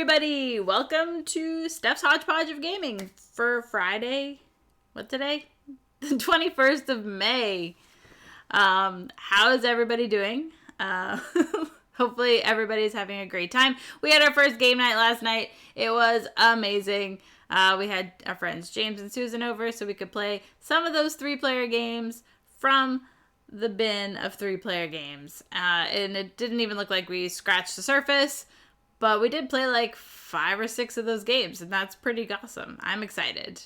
everybody! Welcome to Steph's Hodgepodge of Gaming for Friday. What today? The 21st of May. How is everybody doing? Hopefully everybody's having a great time. We had our first game night last night. It was amazing. We had our friends James and Susan over so we could play some of those 3-player games from the bin of 3-player games. And it didn't even look like we scratched the surface. But we did play like 5 or 6 of those games, and that's pretty awesome. I'm excited.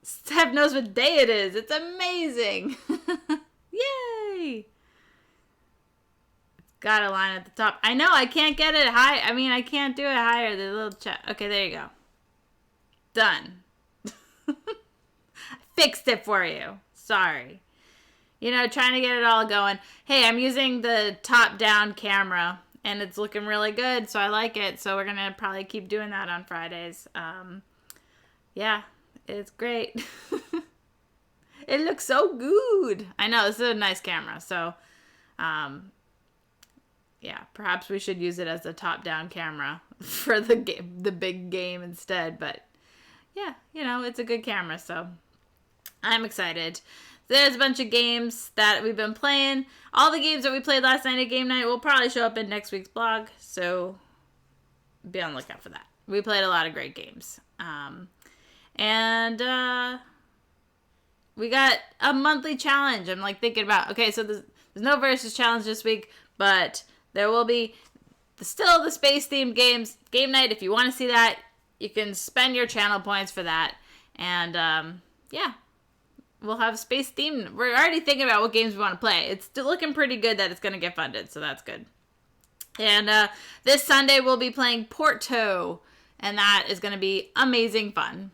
Steph knows what day it is. It's amazing. Yay! It's got a line at the top. I know, I can't get it high. I mean, I can't do it higher. The little chat. Okay, there you go. Done. I fixed it for you. Sorry. You know, trying to get it all going. Hey, I'm using the top-down camera, and it's looking really good, so I like it. So we're going to probably keep doing that on Fridays. Yeah, it's great. It looks so good. I know, this is a nice camera, so, yeah, perhaps we should use it as a top-down camera for the big game instead. But, yeah, you know, it's a good camera, so I'm excited. There's a bunch of games that we've been playing. All the games that we played last night at game night will probably show up in next week's blog, so be on the lookout for that. We played a lot of great games. We got a monthly challenge. I'm like thinking about, okay, so there's no versus challenge this week, but there will be still the space-themed games. Game night, if you want to see that, you can spend your channel points for that. And, yeah. We'll have space themed. We're already thinking about what games we want to play. It's still looking pretty good that it's going to get funded, so that's good. And this Sunday we'll be playing Porto, and that is going to be amazing fun.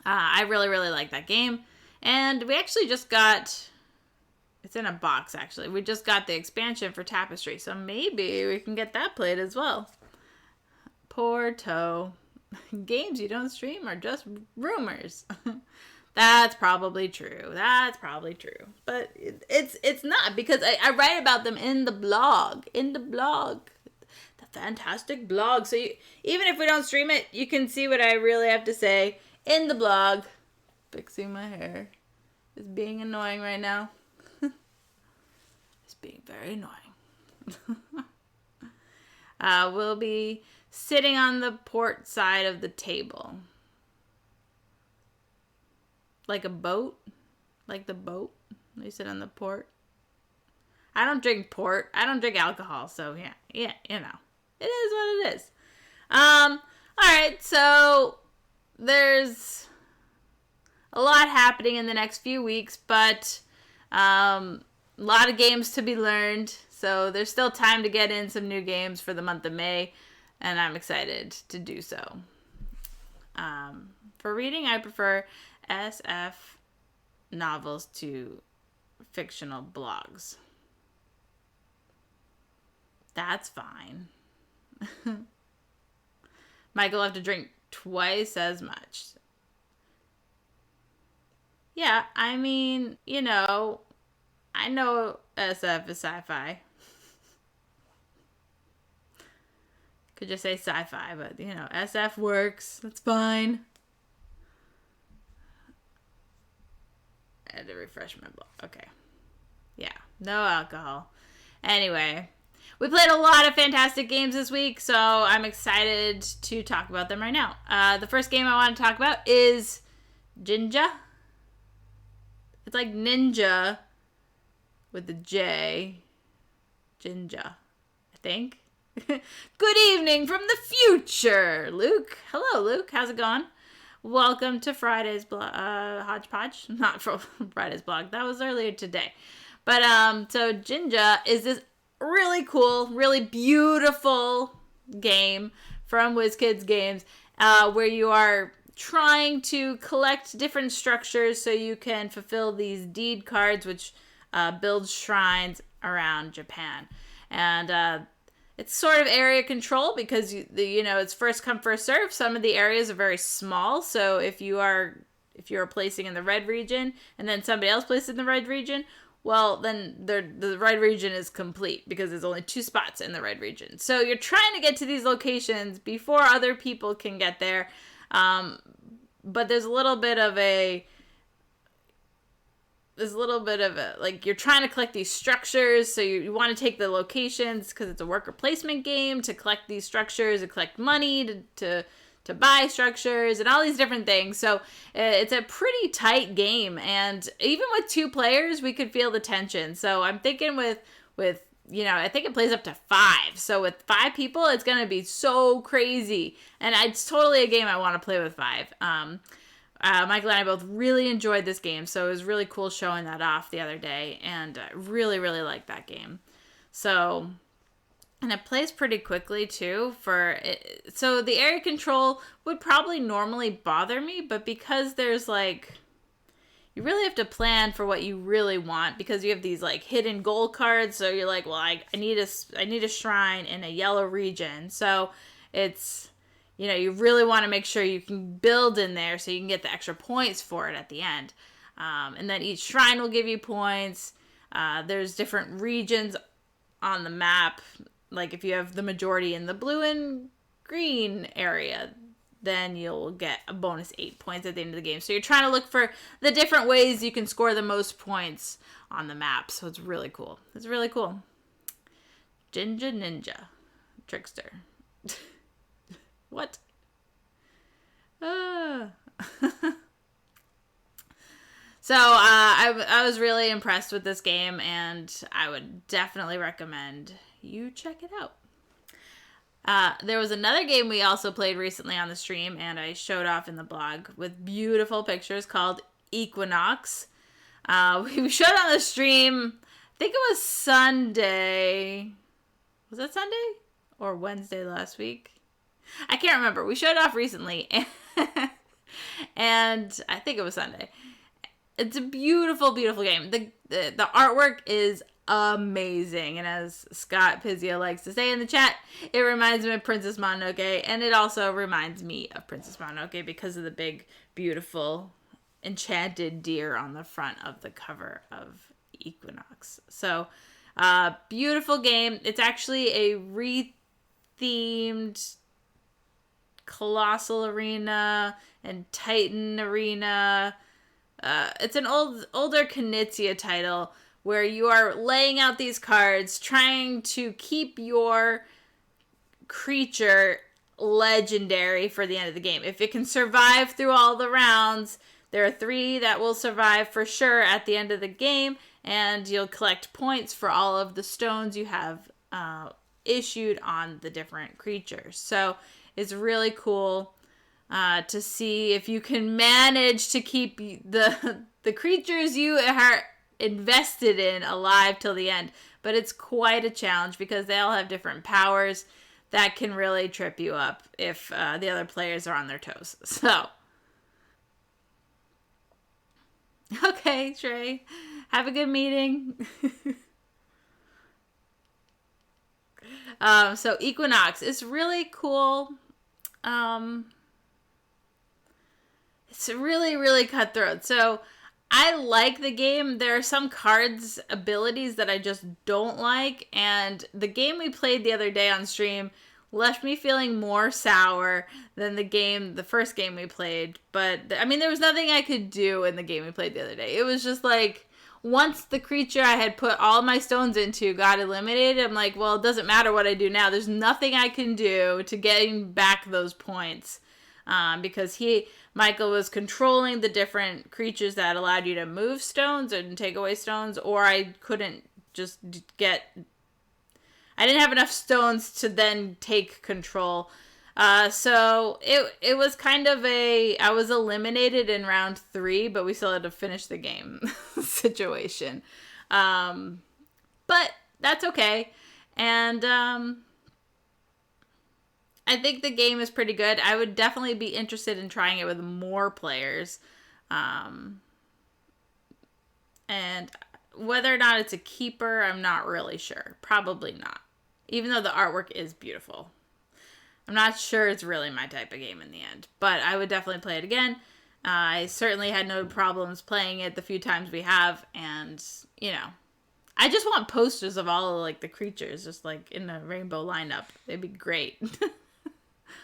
I really, really like that game. And we actually just got, it's in a box actually. We just got the expansion for Tapestry, so maybe we can get that played as well. Porto. Games you don't stream are just rumors. That's probably true. But it's not, because I write about them in the blog. The fantastic blog. So even if we don't stream it, you can see what I really have to say in the blog. Fixing my hair. It's being annoying right now. It's being very annoying. We'll be sitting on the port side of the table. Like a boat? Like the boat? They sit on the port. I don't drink port. I don't drink alcohol, so yeah, you know. It is what it is. Alright, so there's a lot happening in the next few weeks, but a lot of games to be learned, so there's still time to get in some new games for the month of May, and I'm excited to do so. For reading, I prefer SF novels to fictional blogs. That's fine. Michael will have to drink twice as much. Yeah, I mean, you know, I know SF is sci-fi. Could just say sci-fi, but, you know, SF works. That's fine. I had to refresh my blog. Okay. Yeah. No alcohol. Anyway. We played a lot of fantastic games this week, so I'm excited to talk about them right now. The first game I want to talk about is Jinja. It's like ninja with a J. Jinja, I think. Good evening from the future, Luke. Hello, Luke. How's it going? Welcome to Friday's Hodgepodge. Not for Friday's blog. That was earlier today. But, so Jinja is this really cool, really beautiful game from WizKids Games, where you are trying to collect different structures so you can fulfill these deed cards, which build shrines around Japan. And it's sort of area control because, you know, it's first come, first serve. Some of the areas are very small. So if you're placing in the red region and then somebody else places in the red region, well, then the red region is complete because there's only 2 spots in the red region. So you're trying to get to these locations before other people can get there. But there's a little bit of a, like, you're trying to collect these structures. So you want to take the locations because it's a worker placement game to collect these structures and collect money to buy structures and all these different things. So it's a pretty tight game. And even with 2 players, we could feel the tension. So I'm thinking with I think it plays up to 5. So with 5 people, it's going to be so crazy. And it's totally a game I want to play with 5. Michael and I both really enjoyed this game. So it was really cool showing that off the other day. And I really, really liked that game. So... And it plays pretty quickly, too. So the area control would probably normally bother me, but because there's, like... You really have to plan for what you really want, because you have these, like, hidden goal cards. So you're like, well, I need a shrine in a yellow region. So it's... you really want to make sure you can build in there so you can get the extra points for it at the end. And then each shrine will give you points. There's different regions on the map. Like, if you have the majority in the blue and green area, then you'll get a bonus 8 points at the end of the game. So you're trying to look for the different ways you can score the most points on the map. So it's really cool. It's really cool. Jinja Ninja. Trickster. What? So I was really impressed with this game, and I would definitely recommend you check it out. There was another game we also played recently on the stream, and I showed off in the blog with beautiful pictures, called Equinox. We showed on the stream, I think it was Sunday. Was that Sunday? Or Wednesday last week? I can't remember. We showed off recently, and I think it was Sunday. It's a beautiful, beautiful game. The artwork is amazing, and as Scott Pizia likes to say in the chat, it reminds me of Princess Mononoke, and it also reminds me of Princess Mononoke because of the big, beautiful, enchanted deer on the front of the cover of Equinox. So, beautiful game. It's actually a re-themed Colossal Arena and Titan Arena. It's an older Knizia title where you are laying out these cards, trying to keep your creature legendary for the end of the game. If it can survive through all the rounds, there are 3 that will survive for sure at the end of the game, and you'll collect points for all of the stones you have issued on the different creatures. So it's really cool to see if you can manage to keep the creatures you are invested in alive till the end. But it's quite a challenge because they all have different powers that can really trip you up if the other players are on their toes. So, okay, Trey, have a good meeting. So Equinox is really cool. It's really, really cutthroat. So I like the game. There are some cards abilities that I just don't like. And the game we played the other day on stream left me feeling more sour than the first game we played. But, I mean, there was nothing I could do in the game we played the other day. It was just like, once the creature I had put all my stones into got eliminated, I'm like, well, it doesn't matter what I do now. There's nothing I can do to getting back those points. Because Michael was controlling the different creatures that allowed you to move stones and take away stones, or I couldn't just I didn't have enough stones to then take control. So it was kind of I was eliminated in round 3, but we still had to finish the game situation. But that's okay. And, I think the game is pretty good. I would definitely be interested in trying it with more players. And whether or not it's a keeper, I'm not really sure. Probably not. Even though the artwork is beautiful. I'm not sure it's really my type of game in the end. But I would definitely play it again. I certainly had no problems playing it the few times we have, and, you know, I just want posters of all of, like, the creatures, just, like, in a rainbow lineup. It'd be great.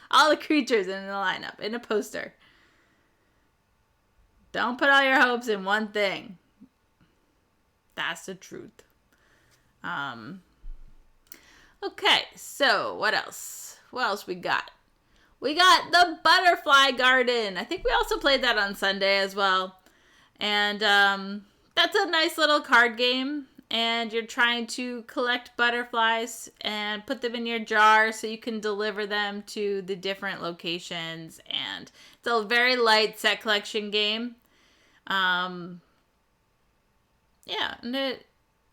All the creatures in the lineup, in a poster. Don't put all your hopes in one thing. That's the truth. Okay, so what else? What else we got? We got the Butterfly Garden. I think we also played that on Sunday as well. And that's a nice little card game. And you're trying to collect butterflies and put them in your jar so you can deliver them to the different locations. And it's a very light set collection game. Yeah,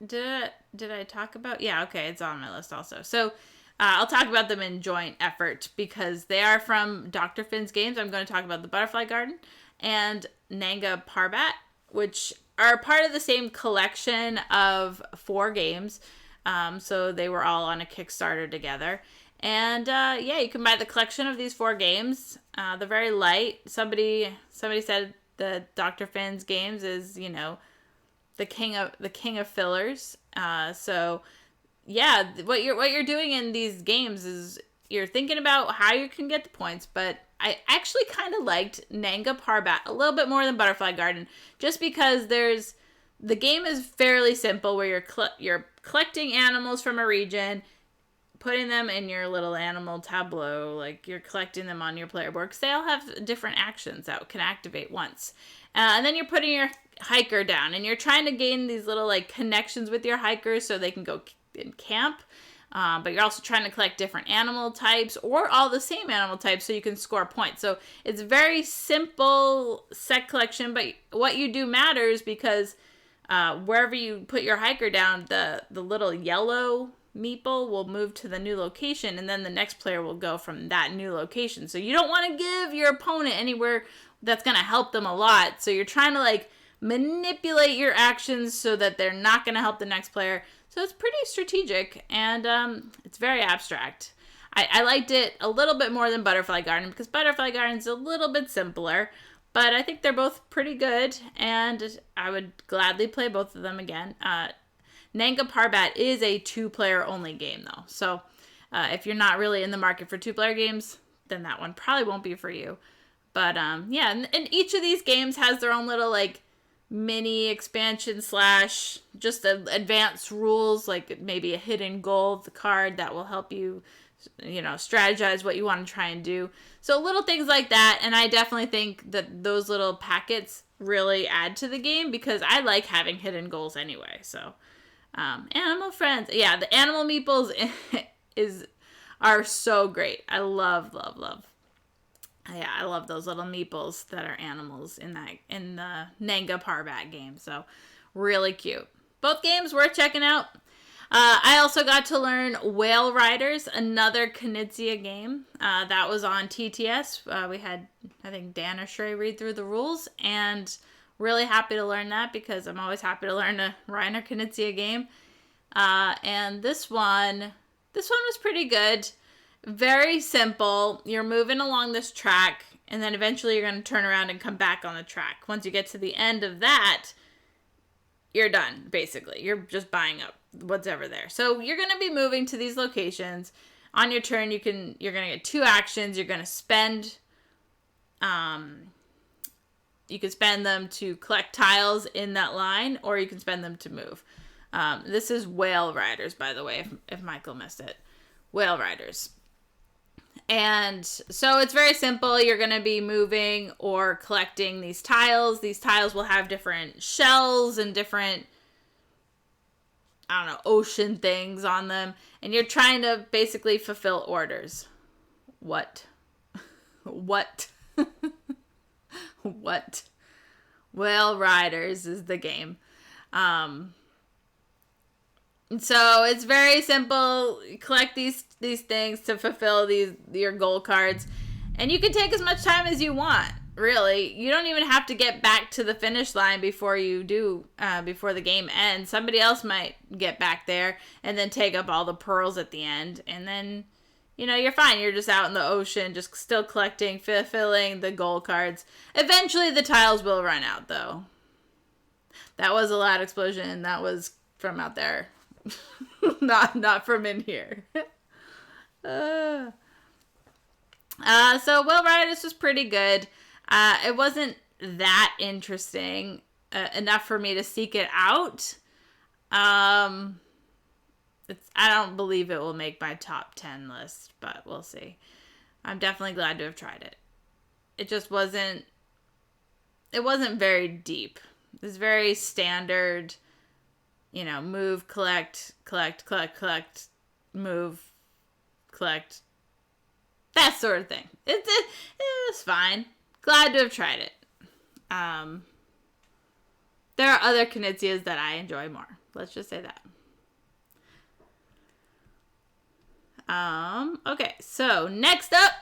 did I talk about? Yeah, okay, it's on my list also. So I'll talk about them in joint effort because they are from Dr. Finn's games. I'm going to talk about the Butterfly Garden and Nanga Parbat, which are part of the same collection of 4 games. So they were all on a Kickstarter together. And yeah, you can buy the collection of these 4 games. They're very light. Somebody said that Dr. Finn's games is, you know, the king of fillers. So yeah, what you're doing in these games is you're thinking about how you can get the points, but I actually kind of liked Nanga Parbat a little bit more than Butterfly Garden, just because the game is fairly simple, where you're collecting animals from a region, putting them in your little animal tableau, like you're collecting them on your player board, because they all have different actions that can activate once. And then you're putting your hiker down, and you're trying to gain these little like connections with your hikers so they can go in camp. But you're also trying to collect different animal types or all the same animal types so you can score points. So it's very simple set collection, but what you do matters because wherever you put your hiker down, the little yellow meeple will move to the new location, and then the next player will go from that new location. So you don't want to give your opponent anywhere that's going to help them a lot. So you're trying to like manipulate your actions so that they're not going to help the next player. So it's pretty strategic, and it's very abstract. I liked it a little bit more than Butterfly Garden because Butterfly Garden's a little bit simpler, but I think they're both pretty good, and I would gladly play both of them again. Nanga Parbat is a 2-player only game, though. So if you're not really in the market for 2-player games, then that one probably won't be for you. But yeah, and each of these games has their own little like mini expansion / just advanced rules, like maybe a hidden goal of the card that will help you, you know, strategize what you want to try and do. So little things like that, and I definitely think that those little packets really add to the game because I like having hidden goals anyway. So animal friends, yeah, the animal meeples are so great. I love. Yeah, I love those little meeples that are animals in the Nanga Parbat game. So, really cute. Both games worth checking out. I also got to learn Whale Riders, another Knizia game. That was on TTS. We had, I think, Dan or Shrey read through the rules, and really happy to learn that because I'm always happy to learn a Reiner Knizia game. And this one was pretty good. Very simple. You're moving along this track, and then eventually you're going to turn around and come back on the track. Once you get to the end of that, you're done, basically. You're just buying up whatever there. So you're going to be moving to these locations. On your turn, you're going to get 2 actions. You're going to spend, you can spend them to collect tiles in that line, or you can spend them to move. This is Whale Riders, by the way, if Michael missed it. Whale Riders. And so it's very simple. You're going to be moving or collecting these tiles. These tiles will have different shells and different, I don't know, ocean things on them. And you're trying to basically fulfill orders. What? What? What? Whale Riders is the game. So it's very simple. You collect these things to fulfill your goal cards, and you can take as much time as you want. Really, you don't even have to get back to the finish line before you do. Before the game ends, somebody else might get back there and then take up all the pearls at the end, and then you're fine. You're just out in the ocean, just still collecting, fulfilling the goal cards. Eventually, the tiles will run out, though. That was a loud explosion. That was from out there. not from in here. So Will Riders was pretty good. It wasn't that interesting enough for me to seek it out. I don't believe it will make my top 10 list, but we'll see. I'm definitely glad to have tried it. It just wasn't very deep. It was very standard, move, collect, move, collect, that sort of thing. It was fine. Glad to have tried it. There are other Knizias that I enjoy more. Let's just say that. Okay, so next up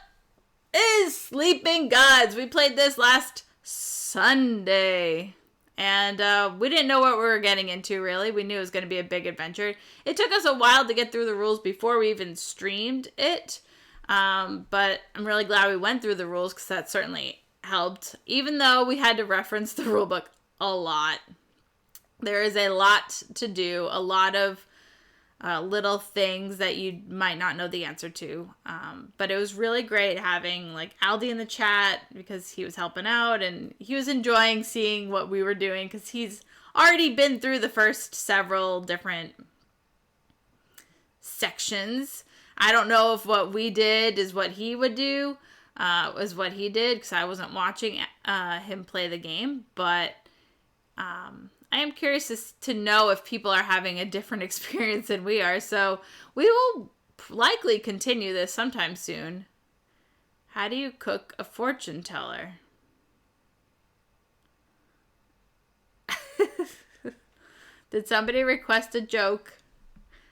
is Sleeping Gods. We played this last Sunday. And we didn't know what we were getting into, really. We knew it was going to be a big adventure. It took us a while to get through the rules before we even streamed it. But I'm really glad we went through the rules because that certainly helped. Even though we had to reference the rulebook a lot. There is a lot to do. A lot of little things that you might not know the answer to. But it was really great having Aldi in the chat because he was helping out and he was enjoying seeing what we were doing because he's already been through the first several different sections. I don't know if what we did is what he would do, was what he did because I wasn't watching him play the game, but I am curious to know if people are having a different experience than we are, so we will likely continue this sometime soon. How do you cook a fortune teller? Did somebody request a joke?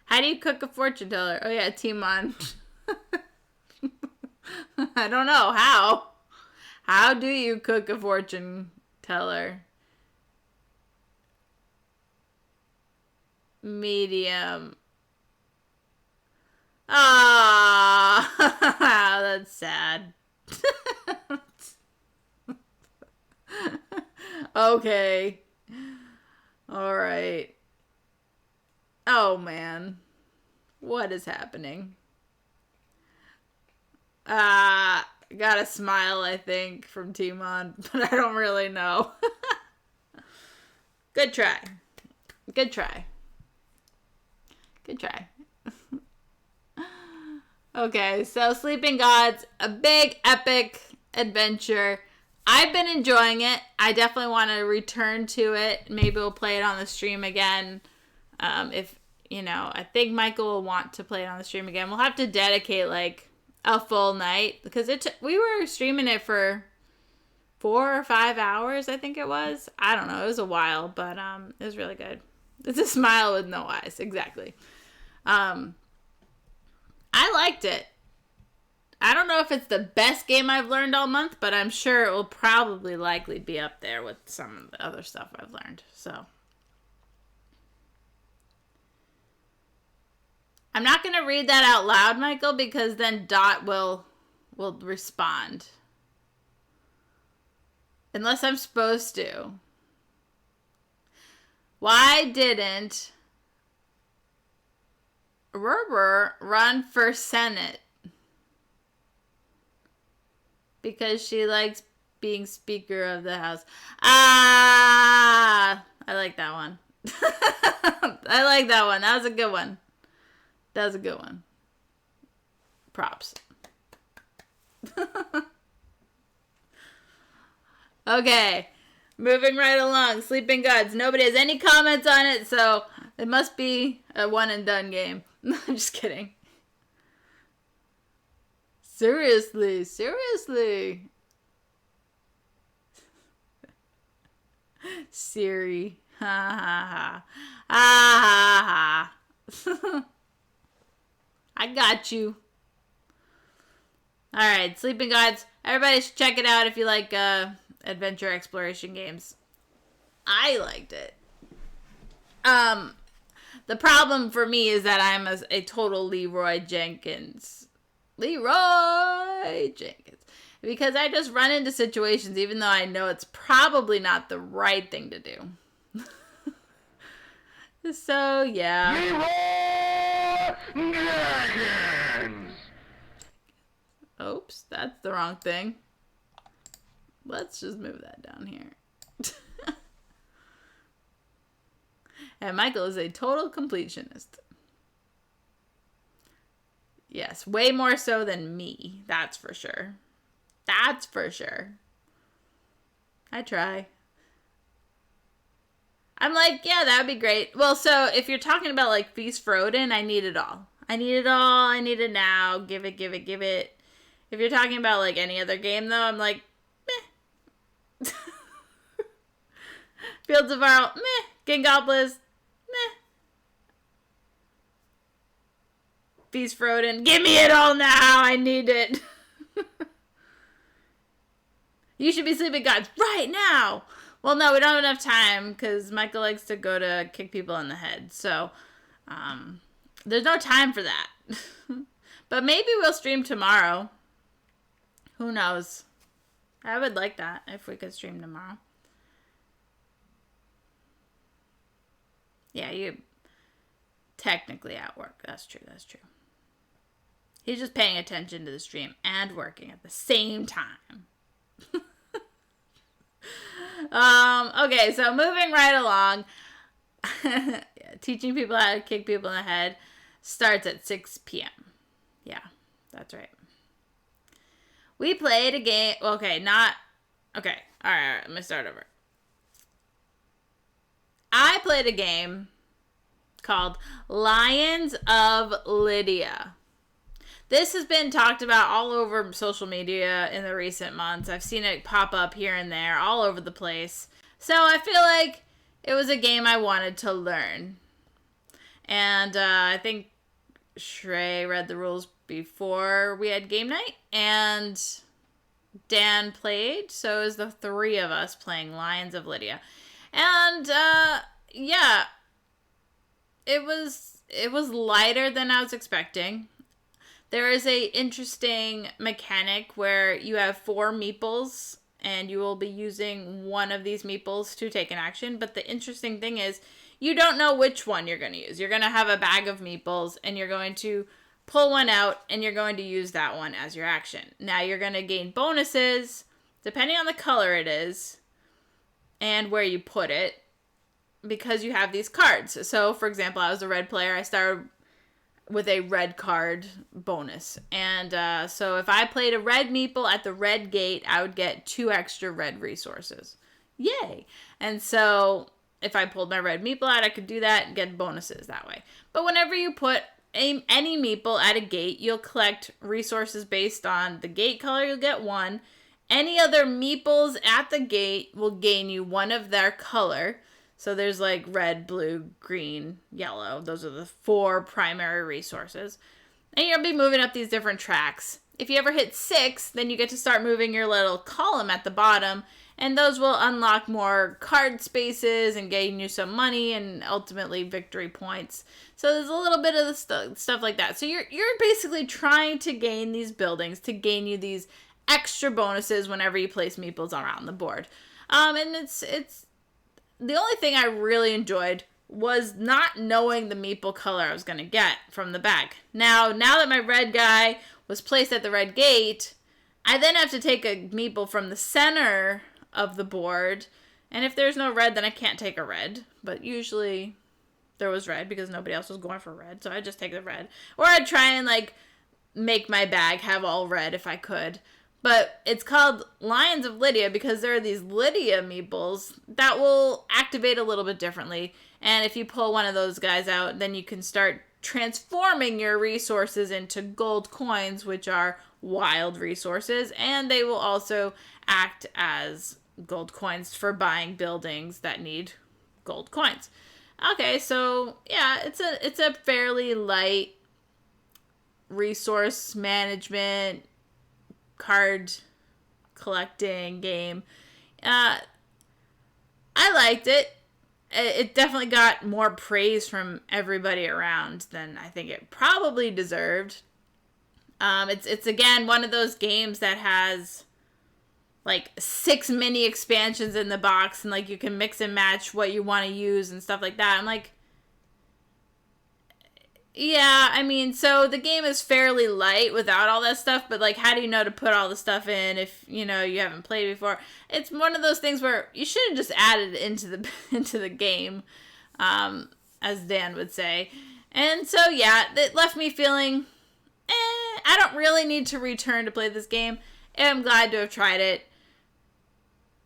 How do you cook a fortune teller? Oh yeah, Timon. I don't know. How? How do you cook a fortune teller? Medium. Ah, that's sad. Okay. All right. Oh man. What is happening? Got a smile, I think, from Timon, but I don't really know. Good try. Good try. Good try. Okay, so Sleeping Gods, a big, epic adventure. I've been enjoying it. I definitely want to return to it. Maybe we'll play it on the stream again. If, I think Michael will want to play it on the stream again. We'll have to dedicate, a full night. Because we were streaming it for 4 or 5 hours, I think it was. I don't know. It was a while, but it was really good. It's a smile with no eyes. Exactly. I liked it. I don't know if it's the best game I've learned all month, but I'm sure it will probably likely be up there with some of the other stuff I've learned. So I'm not going to read that out loud, Michael, because then Dot will respond. Unless I'm supposed to. Why didn't Rubber run for Senate? Because she likes being Speaker of the House. Ah! I like that one. I like that one. That was a good one. That was a good one. Props. Okay. Moving right along. Sleeping Gods. Nobody has any comments on it, so it must be a one and done game. I'm just kidding. Seriously. Siri. Ha ha ha. Ha ha ha. I got you. Alright, Sleeping Gods. Everybody should check it out if you like adventure exploration games. I liked it. The problem for me is that I'm a total Leroy Jenkins Leroy Jenkins. Because I just run into situations, even though I know it's probably not the right thing to do. So, yeah. Leroy Jenkins! Oops, that's the wrong thing. Let's just move that down here. And Michael is a total completionist. Yes, way more so than me. That's for sure. That's for sure. I try. I'm like, yeah, that would be great. Well, so if you're talking about like Feast for Odin, I need it all. I need it all. I need it now. Give it, give it, give it. If you're talking about like any other game, though, I'm like, meh. Fields of Arl, meh. Gingopolis, meh. Feast for Odin, give me it all now. I need it. You should be sleeping, gods, right now. Well, no, we don't have enough time because Michael likes to go to kick people in the head. So, there's no time for that. But maybe we'll stream tomorrow. Who knows? I would like that if we could stream tomorrow. Yeah, you technically at work. That's true. That's true. He's just paying attention to the stream and working at the same time. Okay, so moving right along. Yeah, teaching people how to kick people in the head starts at 6 p.m. Yeah, that's right. We played a game. Okay, not. Okay, all right. Let me start over. I played a game called Lions of Lydia. This has been talked about all over social media in the recent months. I've seen it pop up here and there, all over the place. So I feel like it was a game I wanted to learn. And I think Shrey read the rules before we had game night. And Dan played. So it was the three of us playing Lions of Lydia. And yeah, it was lighter than I was expecting. There is a interesting mechanic where you have 4 meeples and you will be using one of these meeples to take an action. But the interesting thing is you don't know which one you're going to use. You're going to have a bag of meeples and you're going to pull one out and you're going to use that one as your action. Now you're going to gain bonuses depending on the color it is and where you put it because you have these cards. So for example, I was a red player. I started with a red card bonus. And so if I played a red meeple at the red gate, I would get 2 extra red resources. Yay! And so if I pulled my red meeple out, I could do that and get bonuses that way. But whenever you put any meeple at a gate, you'll collect resources based on the gate color. You'll get 1. Any other meeples at the gate will gain you 1 of their color. So there's like red, blue, green, yellow. Those are the 4 primary resources. And you'll be moving up these different tracks. If you ever hit 6, then you get to start moving your little column at the bottom. And those will unlock more card spaces and gain you some money and ultimately victory points. So there's a little bit of the stuff like that. So you're basically trying to gain these buildings to gain you these extra bonuses whenever you place meeples around the board. And it's the only thing I really enjoyed was not knowing the meeple color I was going to get from the bag. Now that my red guy was placed at the red gate, I then have to take a meeple from the center of the board. And if there's no red, then I can't take a red. But usually there was red because nobody else was going for red. So I'd just take the red. Or I'd try and like make my bag have all red if I could. But it's called Lions of Lydia because there are these Lydia meeples that will activate a little bit differently. And if you pull one of those guys out, then you can start transforming your resources into gold coins, which are wild resources. And they will also act as gold coins for buying buildings that need gold coins. Okay, so yeah, it's a fairly light resource management card collecting game. I liked it. It definitely got more praise from everybody around than I think it probably deserved. It's again one of those games that has like 6 mini expansions in the box, and like you can mix and match what you want to use and stuff like that. I'm like, yeah, I mean, so the game is fairly light without all that stuff, but like, how do you know to put all the stuff in if you haven't played before? It's one of those things where you should have just added it into the into the game, as Dan would say. And so yeah, it left me feeling, I don't really need to return to play this game. I'm glad to have tried it.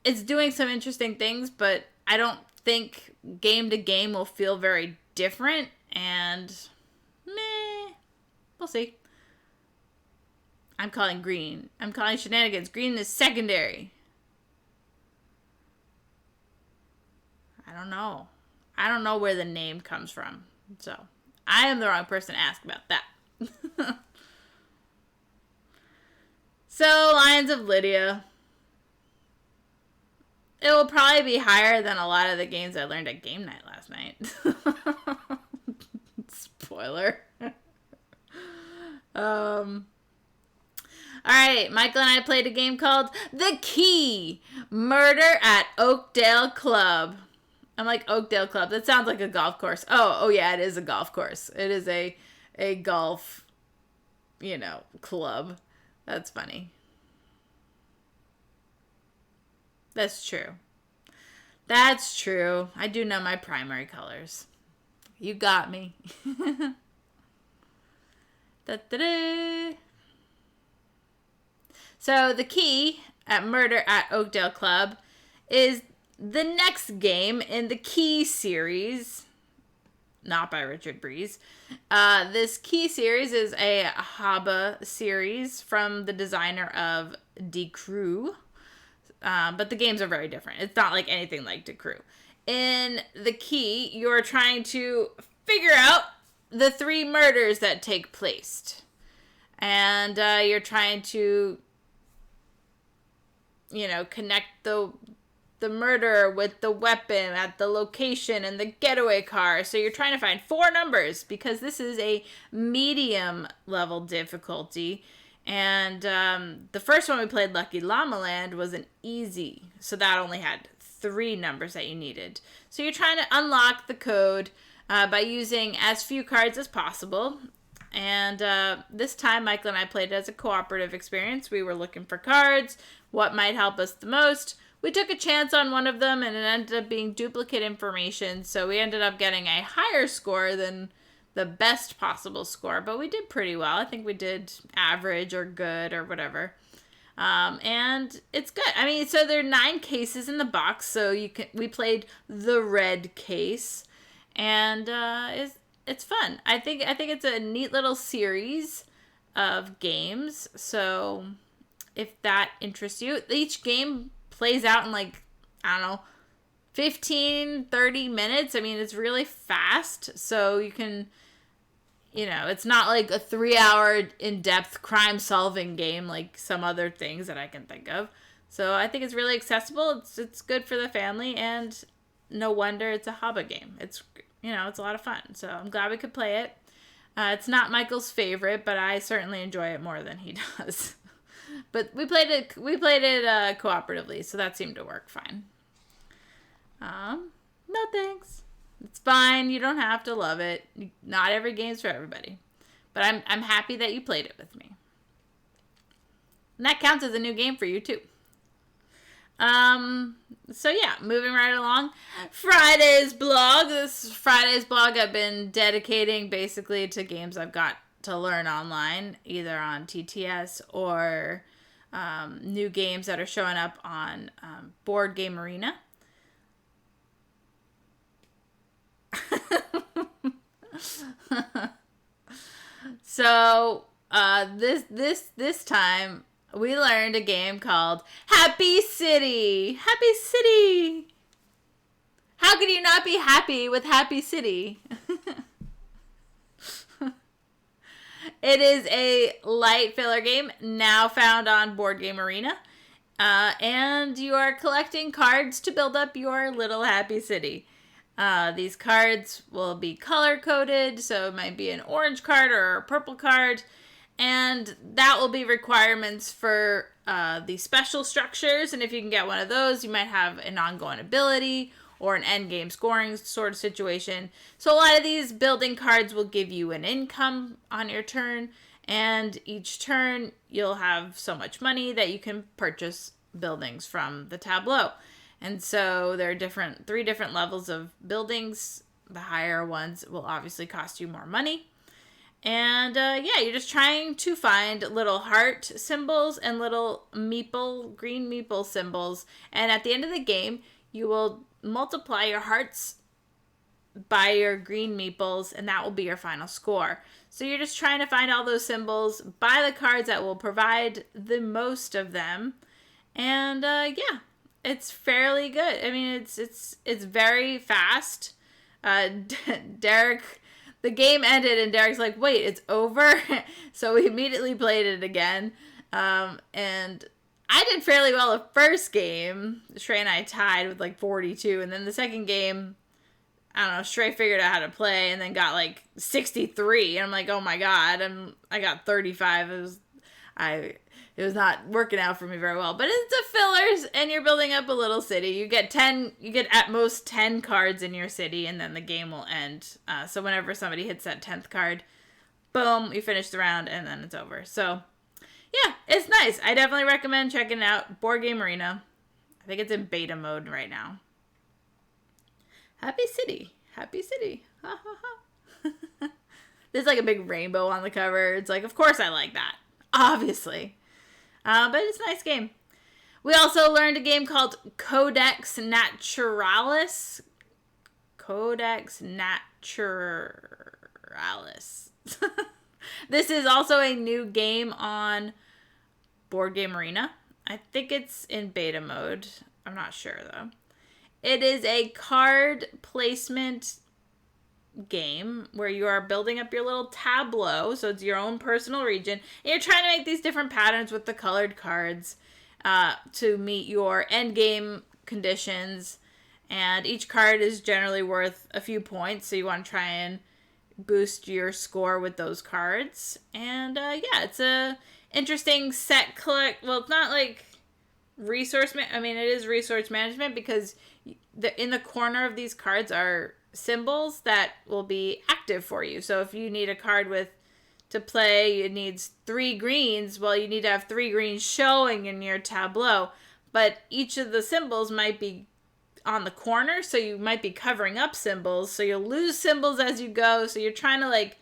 It's doing some interesting things, but I don't think game to game will feel very different, and meh, we'll see. I'm calling green. I'm calling shenanigans. Green is secondary. I don't know. I don't know where the name comes from. So, I am the wrong person to ask about that. So, Lions of Lydia. It will probably be higher than a lot of the games I learned at game night last night. Spoiler. Alright, Michael and I played a game called The Key, Murder at Oakdale Club. I'm like, Oakdale Club. That sounds like a golf course. Oh yeah, it is a golf course. It is a golf, club. That's funny. That's true. That's true. I do know my primary colors. You got me. Da-da-da. So, The Key at Murder at Oakdale Club is the next game in the Key series. Not by Richard Breeze. This Key series is a Haba series from the designer of Decrew. But the games are very different. It's not like anything like Decrew. In The Key, you're trying to figure out the 3 murders that take place. And you're trying to, connect the murderer with the weapon at the location and the getaway car. So you're trying to find 4 numbers because this is a medium level difficulty. And the first one we played, Lucky Llama Land, was an easy. So that only had 3 numbers that you needed. So you're trying to unlock the code by using as few cards as possible. And this time, Michael and I played it as a cooperative experience. We were looking for cards, what might help us the most. We took a chance on one of them, and it ended up being duplicate information. So we ended up getting a higher score than the best possible score, but we did pretty well. I think we did average or good or whatever. And it's good. I mean, so there are 9 cases in the box, so we played the red case, and it's fun. I think it's a neat little series of games. So if that interests you, each game plays out in like, I don't know, 15, 30 minutes. I mean, it's really fast, so you can, it's not like a 3-hour in-depth crime-solving game like some other things that I can think of. So I think it's really accessible. It's good for the family, and no wonder it's a Haba game. It's, it's a lot of fun. So I'm glad we could play it. It's not Michael's favorite, but I certainly enjoy it more than he does. But we played it cooperatively, so that seemed to work fine. No thanks. It's fine. You don't have to love it. Not every game's for everybody. But I'm happy that you played it with me. And that counts as a new game for you too. So yeah, moving right along. Friday's blog. This Friday's blog I've been dedicating basically to games I've got to learn online, either on TTS or new games that are showing up on Board Game Arena. So this time we learned a game called Happy City. Happy City. How could you not be happy with Happy City? It is a light filler game now found on Board Game Arena. And you are collecting cards to build up your little happy city. These cards will be color-coded, so it might be an orange card or a purple card. And that will be requirements for the special structures. And if you can get one of those, you might have an ongoing ability or an end game scoring sort of situation. So a lot of these building cards will give you an income on your turn. And each turn, you'll have so much money that you can purchase buildings from the tableau. And so there are three different levels of buildings. The higher ones will obviously cost you more money. And you're just trying to find little heart symbols and little green meeple symbols. And at the end of the game, you will multiply your hearts by your green meeples, and that will be your final score. So you're just trying to find all those symbols, buy the cards that will provide the most of them. And it's fairly good. I mean, it's very fast. Derek, the game ended and Derek's like, wait, it's over? So we immediately played it again. And I did fairly well the first game. Shrey and I tied with like 42. And then the second game, I don't know, Shrey figured out how to play and then got like 63. And I'm like, oh my God, I got 35. It was not working out for me very well. But it's a fillers and you're building up a little city. You get at most 10 cards in your city and then the game will end. So whenever somebody hits that 10th card, boom, you finish the round and then it's over. So yeah, it's nice. I definitely recommend checking it out. Board Game Arena. I think it's in beta mode right now. Happy City. Happy City. Ha ha ha. There's like a big rainbow on the cover. It's like, of course I like that. Obviously. But it's a nice game. We also learned a game called Codex Naturalis. Codex Naturalis. This is also a new game on Board Game Arena. I think it's in beta mode. I'm not sure, though. It is a card placement game where you are building up your little tableau. So it's your own personal region. And you're trying to make these different patterns with the colored cards to meet your end game conditions. And each card is generally worth a few points. So you want to try and boost your score with those cards. And it's a interesting set collect. Well, it's not like resource. It is resource management because in the corner of these cards are symbols that will be active for you. So if you need a card to play, it needs 3 greens. Well, you need to have 3 greens showing in your tableau. But each of the symbols might be on the corner, so you might be covering up symbols, so you'll lose symbols as you go, so you're trying to like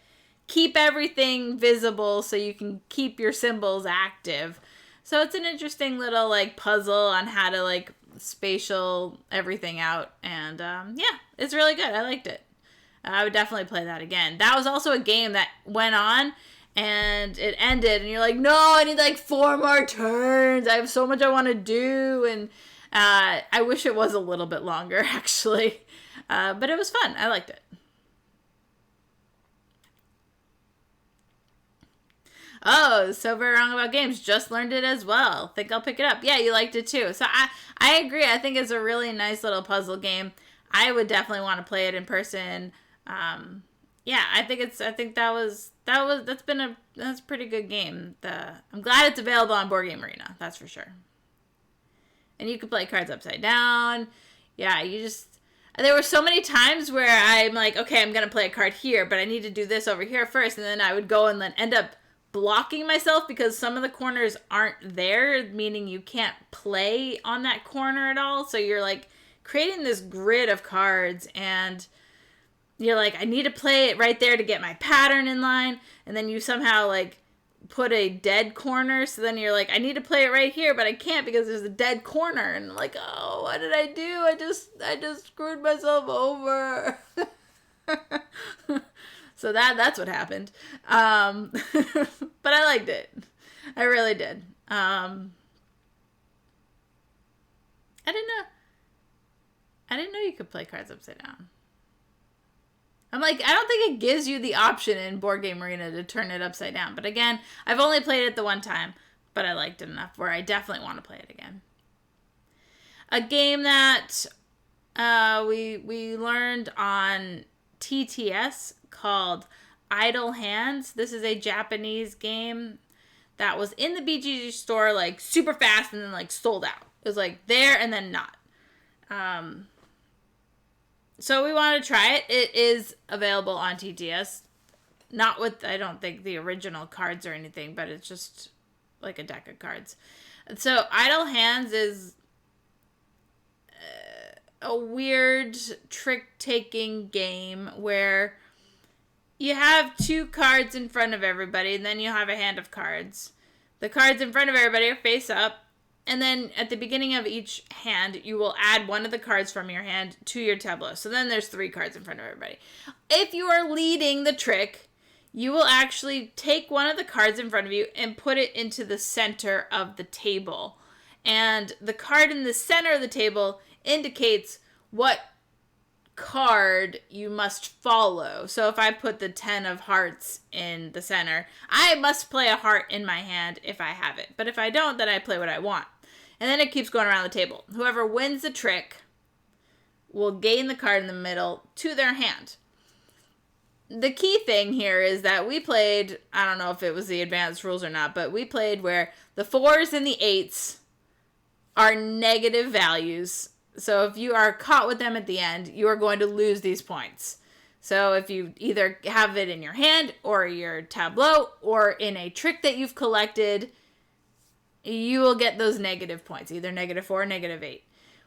keep everything visible so you can keep your symbols active. So it's an interesting little like puzzle on how to like spatial everything out, and it's really good. I liked it. I would definitely play that again. That was also a game that went on and it ended and you're like, no, I need like 4 more turns, I have so much I want to do, and I wish it was a little bit longer, actually. But it was fun. I liked it. Oh, so very wrong about games. Just learned it as well. Think I'll pick it up. Yeah, you liked it too. So I agree. I think it's a really nice little puzzle game. I would definitely want to play it in person. That's a pretty good game. I'm glad it's available on Board Game Arena. That's for sure. And you could play cards upside down. Yeah, there were so many times where I'm like, okay, I'm going to play a card here, but I need to do this over here first. And then I would go and then end up blocking myself because some of the corners aren't there, meaning you can't play on that corner at all. So you're like creating this grid of cards and you're like, I need to play it right there to get my pattern in line. And then you somehow like put a dead corner, so then you're like, I need to play it right here, but I can't because there's a dead corner, and I'm like, oh, what did I do? I just screwed myself over. So that's what happened. But I liked it. I really did. I didn't know you could play cards upside down. I'm like, I don't think it gives you the option in Board Game Arena to turn it upside down. But again, I've only played it the one time, but I liked it enough where I definitely want to play it again. A game that we learned on TTS called Idle Hands. This is a Japanese game that was in the BGG store like super fast and then like sold out. It was like there and then not. So we want to try it. It is available on TTS. Not with, I don't think, the original cards or anything, but it's just like a deck of cards. So Idle Hands is a weird trick-taking game where you have 2 cards in front of everybody, and then you have a hand of cards. The cards in front of everybody are face up, and then at the beginning of each hand, you will add one of the cards from your hand to your tableau. So then there's 3 cards in front of everybody. If you are leading the trick, you will actually take one of the cards in front of you and put it into the center of the table. And the card in the center of the table indicates what card you must follow. So if I put the 10 of hearts in the center, I must play a heart in my hand if I have it. But if I don't, then I play what I want. And then it keeps going around the table. Whoever wins the trick will gain the card in the middle to their hand. The key thing here is that we played, I don't know if it was the advanced rules or not, but we played where the 4s and the 8s are negative values. So if you are caught with them at the end, you are going to lose these points. So if you either have it in your hand or your tableau or in a trick that you've collected, you will get those negative points, either -4 or -8.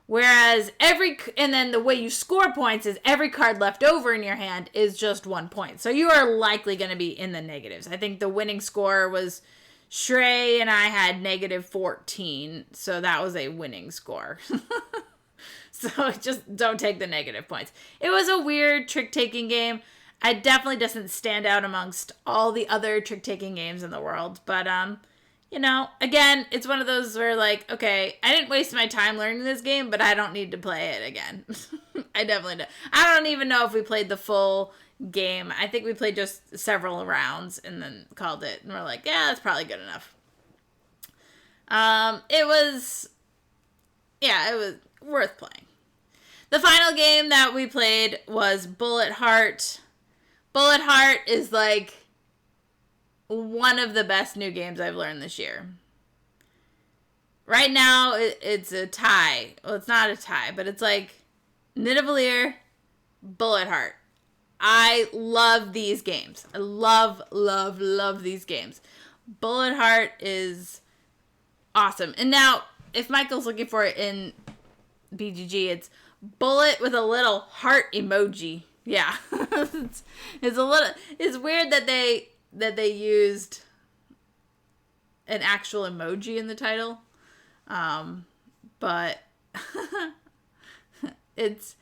Whereas and then the way you score points is every card left over in your hand is just 1 point. So you are likely going to be in the negatives. I think the winning score was Shrey and I had -14. So that was a winning score. So just don't take the negative points. It was a weird trick-taking game. It definitely doesn't stand out amongst all the other trick-taking games in the world. But, you know, again, it's one of those where, like, okay, I didn't waste my time learning this game, but I don't need to play it again. I definitely don't. I don't even know if we played the full game. I think we played just several rounds and then called it. And we're like, yeah, that's probably good enough. It was worth playing. The final game that we played was Bullet Heart. Bullet Heart is like one of the best new games I've learned this year. Right now, it's a tie. Well, it's not a tie, but it's like Nidavellir, Bullet Heart. I love these games. I love, love, love these games. Bullet Heart is awesome. And now, if Michael's looking for it in BGG, it's bullet with a little heart emoji. Yeah. It's weird that they used an actual emoji in the title. But this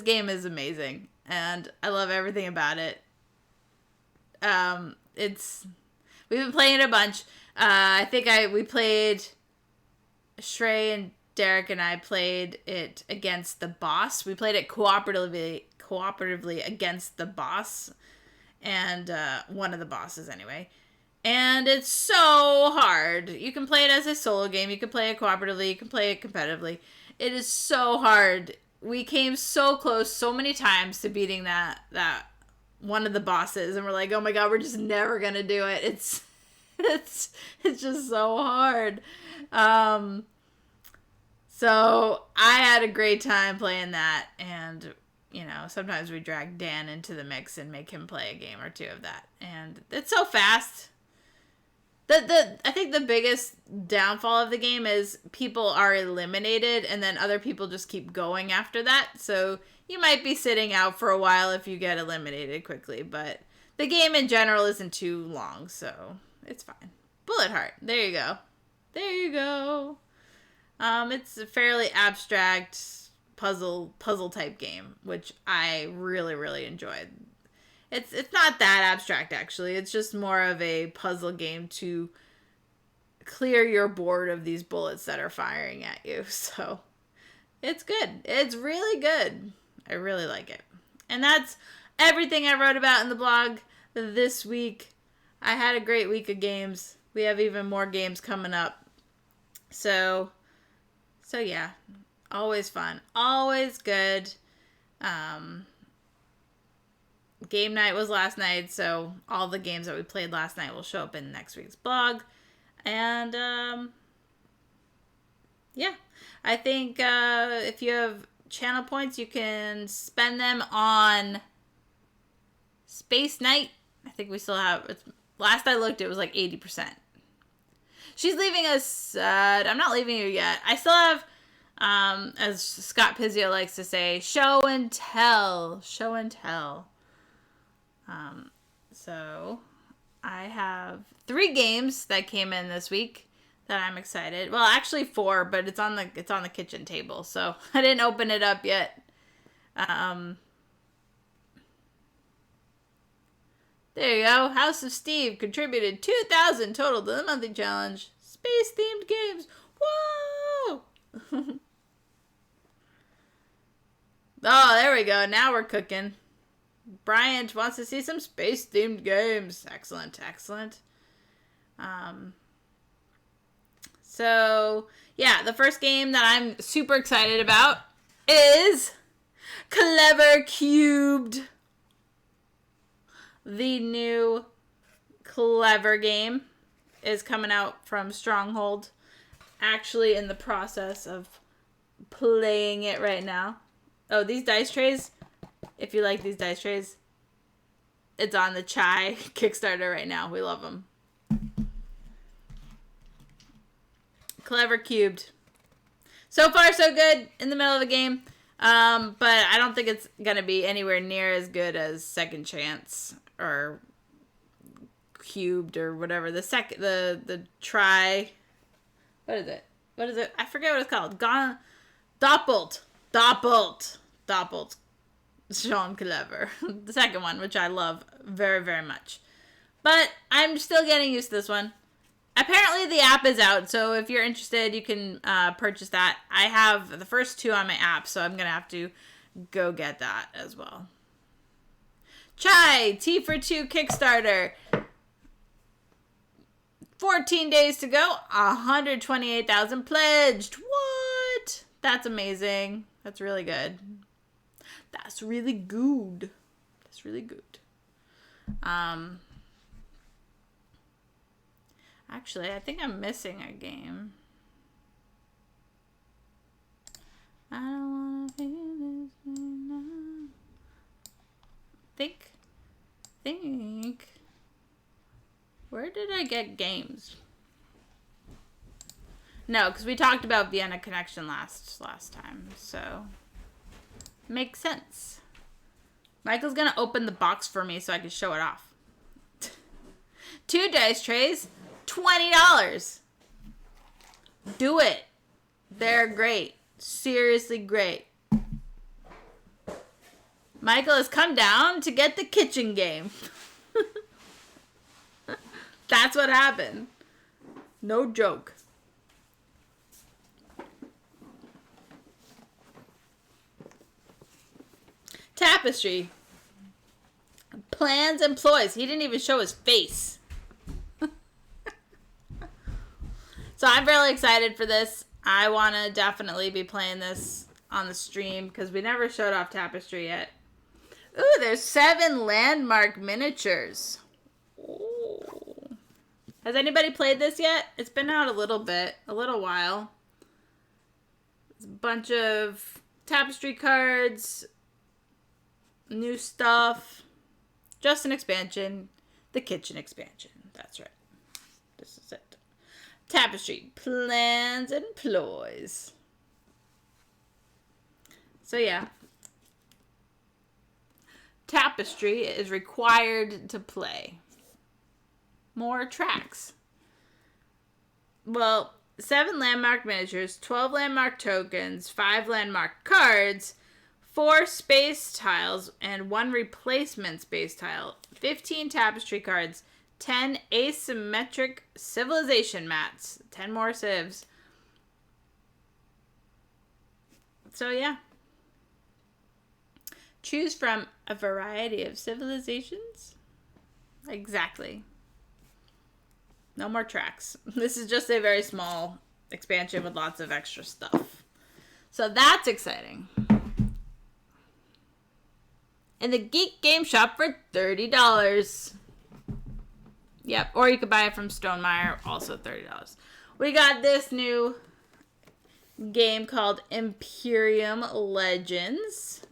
game is amazing and I love everything about it. We've been playing it a bunch. I think we played Shrey and Derek and I played it against the boss. We played it cooperatively against the boss and one of the bosses anyway. And it's so hard. You can play it as a solo game. You can play it cooperatively. You can play it competitively. It is so hard. We came so close so many times to beating that one of the bosses, and we're like, oh my god, we're just never gonna do it. It's just so hard. So I had a great time playing that, and you know, sometimes we drag Dan into the mix and make him play a game or two of that, and it's so fast. I think the biggest downfall of the game is people are eliminated, and then other people just keep going after that. So you might be sitting out for a while if you get eliminated quickly, but the game in general isn't too long, so it's fine. Bullet Heart. There you go. There you go. It's a fairly abstract puzzle type game, which I really, really enjoyed. It's not that abstract, actually. It's just more of a puzzle game to clear your board of these bullets that are firing at you. So it's good. It's really good. I really like it. And that's everything I wrote about in the blog this week. I had a great week of games. We have even more games coming up. So yeah, always fun. Always good. game night was last night, so all the games that we played last night will show up in next week's blog. And, yeah. I think if you have channel points, you can spend them on Space Night. I think we still have... Last I looked, it was like 80%. She's leaving us... I'm not leaving you yet. I still have... as Scott Pizzio likes to say, show and tell. Show and tell. So I have 3 games that came in this week that I'm excited. Well, actually 4, but it's on the kitchen table, so I didn't open it up yet. There you go. House of Steve contributed 2,000 total to the monthly challenge. Space themed games. Whoa! Oh, there we go. Now we're cooking. Bryant wants to see some space-themed games. Excellent, excellent. So, yeah, the first game that I'm super excited about is Clever Cubed. The new Clever game is coming out from Stronghold. Actually in the process of playing it right now. Oh, these dice trays, if you like these dice trays, it's on the Chai Kickstarter right now. We love them. Clever Cubed. So far, so good in the middle of the game. But I don't think it's going to be anywhere near as good as Second Chance or Cubed or whatever. The Try... What is it? I forget what it's called. Doppelt. Sean Clever. The second one, which I love very, very much. But I'm still getting used to this one. Apparently the app is out, so if you're interested, you can purchase that. I have the first 2 on my app, so I'm going to have to go get that as well. Chai, T for 2 Kickstarter. 14 days to go. 128,000 pledged. What? That's amazing. That's really good. That's really good. That's really good. Actually, I think I'm missing a game. I don't wanna feel this now. Think. Where did I get games? No, because we talked about Vienna Connection last time, so makes sense. Michael's gonna open the box for me so I can show it off. 2 dice trays, $20. Do it. They're great. Seriously great. Michael has come down to get the kitchen game. That's what happened. No joke. Tapestry. Plans and ploys. He didn't even show his face. So I'm really excited for this. I want to definitely be playing this on the stream because we never showed off Tapestry yet. Ooh, there's 7 landmark miniatures. Ooh. Has anybody played this yet? It's been out a little while. It's a bunch of Tapestry cards, new stuff, just an expansion, the kitchen expansion. That's right. This is it. Tapestry, plans and ploys. So yeah. Tapestry is required to play. More tracks. Well, 7 landmark miniatures, 12 landmark tokens, 5 landmark cards, 4 space tiles, and 1 replacement space tile, 15 tapestry cards, 10 asymmetric civilization mats, 10 more civs. So yeah. Choose from a variety of civilizations. Exactly. No more tracks. This is just a very small expansion with lots of extra stuff. So that's exciting. in the Geek Game Shop for $30. Yep, or you could buy it from Stonemaier, also $30. We got this new game called Imperium Legends.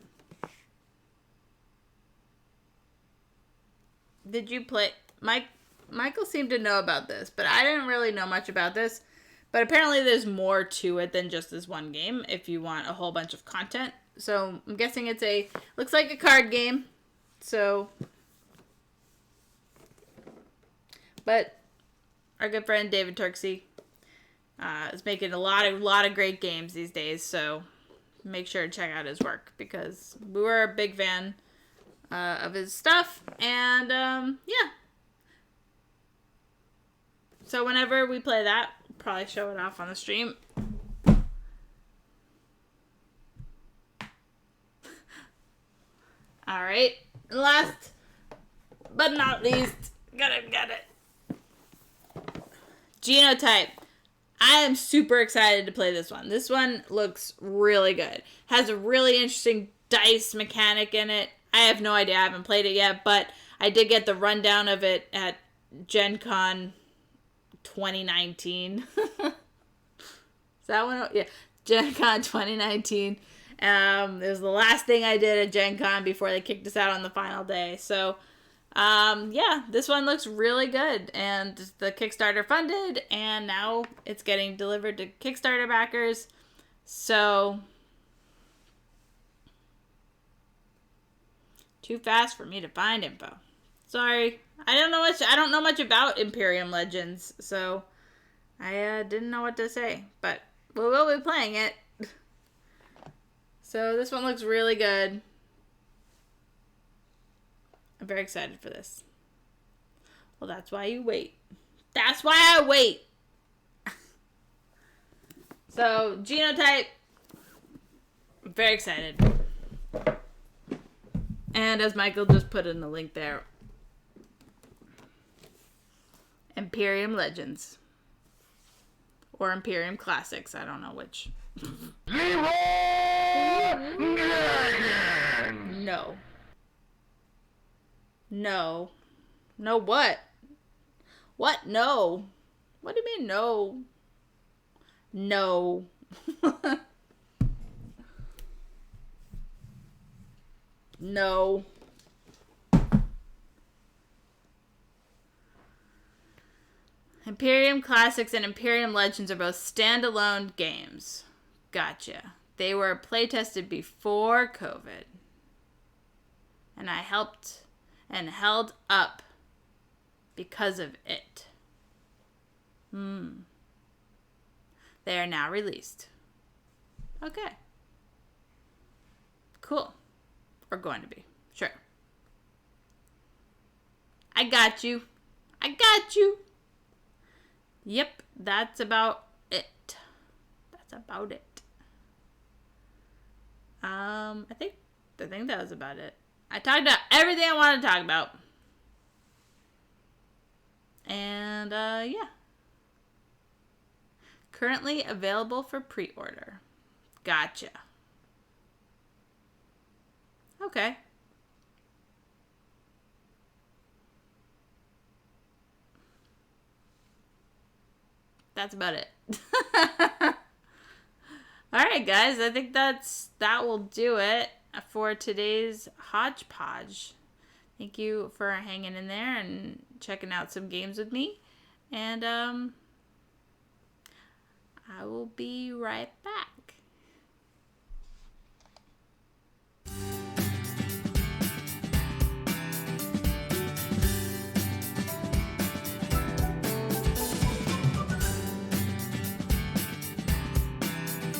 Did you play... Michael seemed to know about this, but I didn't really know much about this. But apparently there's more to it than just this one game if you want a whole bunch of content. So I'm guessing it's looks like a card game. So, but our good friend David Turksey is making a lot of great games these days. So make sure to check out his work because we were a big fan of his stuff. And yeah. So whenever we play that, we'll probably show it off on the stream. All right. Last but not least, got it. Genotype. I am super excited to play this one. This one looks really good. Has a really interesting dice mechanic in it. I have no idea. I haven't played it yet, but I did get the rundown of it at Gen Con 2019. Is that one? Yeah. Gen Con 2019. It was the last thing I did at Gen Con before they kicked us out on the final day. So, yeah, this one looks really good. And the Kickstarter funded, and now it's getting delivered to Kickstarter backers. So, too fast for me to find info. Sorry. I don't know much about Imperium Legends, so I didn't know what to say. But we will be playing it. So this one looks really good. I'm very excited for this. Well, that's why you wait. That's why I wait. So, Genotype. I'm very excited. And as Michael just put in the link there, Imperium Legends. Or Imperium Classics. I don't know which. No. No. No what? What? No. What do you mean no? No. No. Imperium Classics and Imperium Legends are both standalone games. Gotcha. They were playtested before COVID. And I helped and held up because of it. They are now released. Okay. Cool. Or going to be. Sure. I got you. I got you. Yep, that's about it. That's about it. I think that was about it. I talked about everything I wanted to talk about. And, yeah. Currently available for pre-order. Gotcha. Okay. That's about it. Alright, guys. I think that will do it for today's Hodgepodge. Thank you for hanging in there and checking out some games with me. And I will be right back.